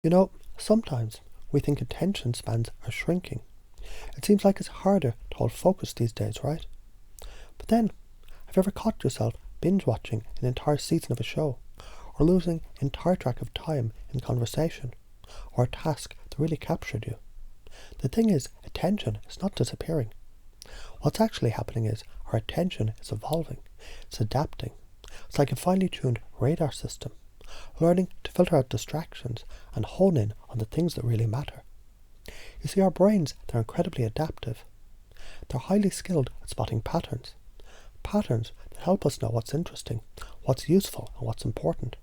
You know, sometimes we think attention spans are shrinking. It seems like it's harder to hold focus these days, right? But then, have you ever caught yourself binge watching an entire season of a show, or losing entire track of time in conversation, or a task that really captured you? The thing is, attention is not disappearing. What's actually happening is our attention is evolving, it's adapting. It's like a finely tuned radar system, learning to filter out distractions and hone in on the things that really matter. You see, our brains, they're incredibly adaptive. They're highly skilled at spotting patterns that help us know what's interesting, what's useful, and what's important.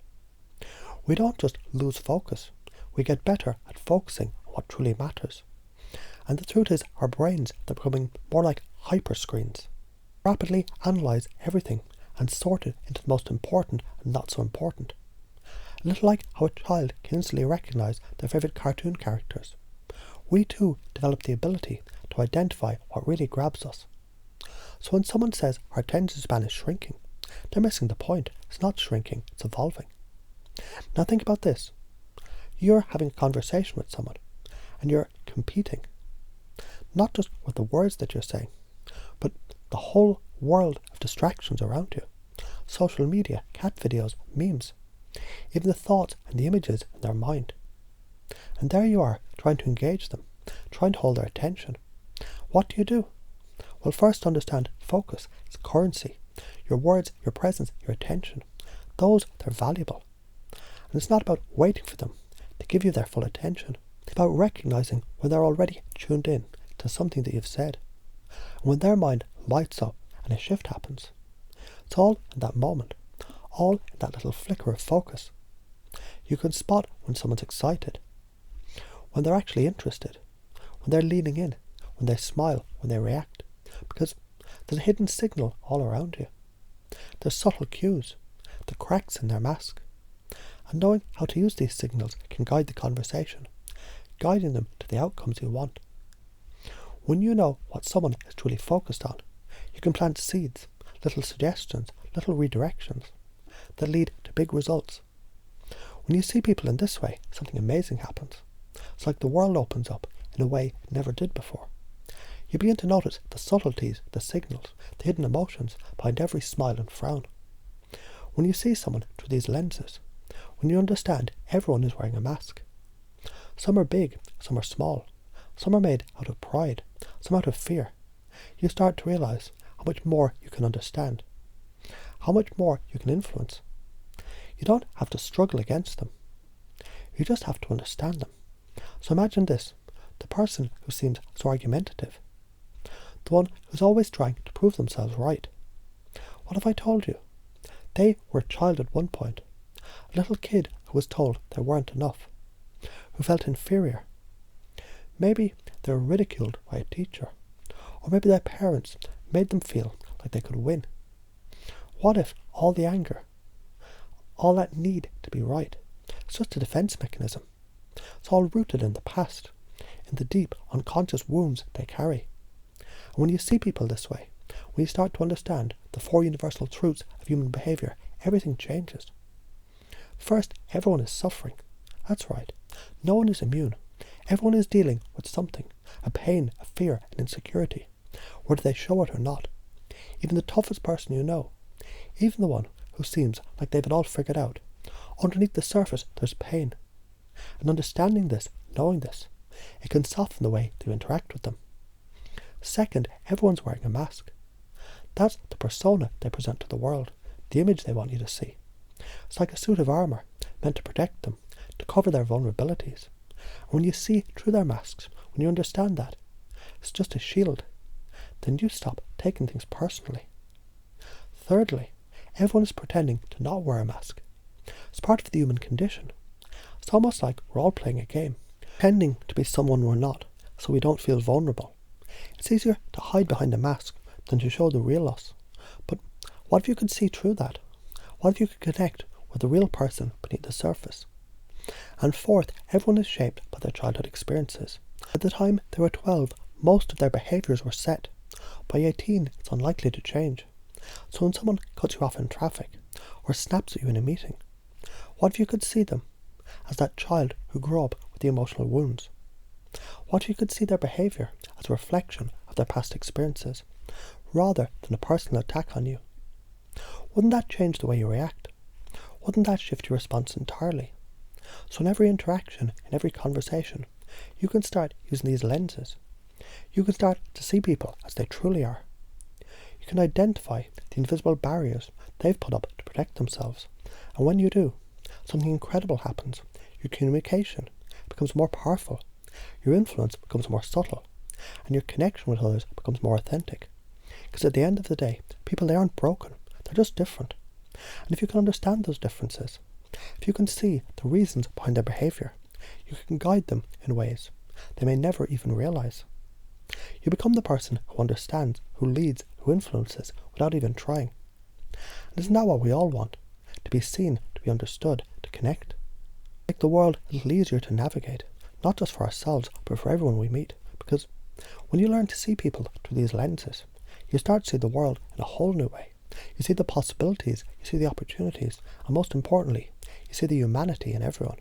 We don't just lose focus, we get better at focusing on what truly matters. And the truth is, our brains, they're becoming more like hyperscreens. Rapidly analyse everything and sort it into the most important and not so important. A little like how a child can instantly recognise their favourite cartoon characters. We too develop the ability to identify what really grabs us. So when someone says our attention span is shrinking, they're missing the point. It's not shrinking, it's evolving. Now think about this. You're having a conversation with someone, and you're competing. Not just with the words that you're saying, but the whole world of distractions around you. Social media, cat videos, memes, even the thoughts and the images in their mind. And there you are, trying to engage them, trying to hold their attention. What do? Well, first understand focus is currency. Your words, your presence, your attention, those, they're valuable. And it's not about waiting for them to give you their full attention. It's about recognising when they're already tuned in to something that you've said. And when their mind lights up and a shift happens, it's all in that moment, all in that little flicker of focus. You can spot when someone's excited, when they're actually interested, when they're leaning in, when they smile, when they react, because there's a hidden signal all around you. There's subtle cues, the cracks in their mask. And knowing how to use these signals can guide the conversation, guiding them to the outcomes you want. When you know what someone is truly focused on, you can plant seeds, little suggestions, little redirections that lead to big results. When you see people in this way, something amazing happens. It's like the world opens up in a way it never did before. You begin to notice the subtleties, the signals, the hidden emotions behind every smile and frown. When you see someone through these lenses, when you understand everyone is wearing a mask. Some are big, some are small, some are made out of pride, some out of fear. You start to realise how much more you can understand, how much more you can influence. You don't have to struggle against them. You just have to understand them. So imagine this, the person who seems so argumentative, the one who's always trying to prove themselves right. What if I told you? They were a child at one point, a little kid who was told they weren't enough, who felt inferior. Maybe they were ridiculed by a teacher, or maybe their parents made them feel like they could win. What if all the anger, all that need to be right, is just a defense mechanism? It's all rooted in the past, in the deep unconscious wounds they carry. And when you see people this way, when you start to understand the four universal truths of human behaviour, everything changes. First, everyone is suffering. That's right. No one is immune. Everyone is dealing with something, a pain, a fear, an insecurity, whether they show it or not. Even the toughest person you know, even the one who seems like they've it all figured out, underneath the surface there's pain. And understanding this, knowing this, it can soften the way you interact with them. Second, everyone's wearing a mask. That's the persona they present to the world, the image they want you to see. It's like a suit of armour, meant to protect them, to cover their vulnerabilities. And when you see through their masks, when you understand that, it's just a shield, then you stop taking things personally. Thirdly, everyone is pretending to not wear a mask. It's part of the human condition. It's almost like we're all playing a game, pretending to be someone we're not, so we don't feel vulnerable. It's easier to hide behind a mask than to show the real us. But what if you could see through that? What if you could connect with the real person beneath the surface? And fourth, everyone is shaped by their childhood experiences. At the time they were 12, most of their behaviours were set. By 18, it's unlikely to change. So when someone cuts you off in traffic, or snaps at you in a meeting, what if you could see them? as that child who grew up with the emotional wounds? What if you could see their behaviour as a reflection of their past experiences, rather than a personal attack on you? Wouldn't that change the way you react? Wouldn't that shift your response entirely? So in every interaction, in every conversation, you can start using these lenses. You can start to see people as they truly are. You can identify the invisible barriers they've put up to protect themselves. And when you do, something incredible happens. Your communication becomes more powerful. Your influence becomes more subtle. And your connection with others becomes more authentic. Because at the end of the day, people, they aren't broken. They're just different. And if you can understand those differences, if you can see the reasons behind their behaviour, you can guide them in ways they may never even realise. You become the person who understands, who leads, who influences without even trying. And isn't that what we all want? To be seen, to be understood, to connect. Make the world a little easier to navigate, not just for ourselves, but for everyone we meet. Because when you learn to see people through these lenses, you start to see the world in a whole new way. You see the possibilities, you see the opportunities, and most importantly, you see the humanity in everyone.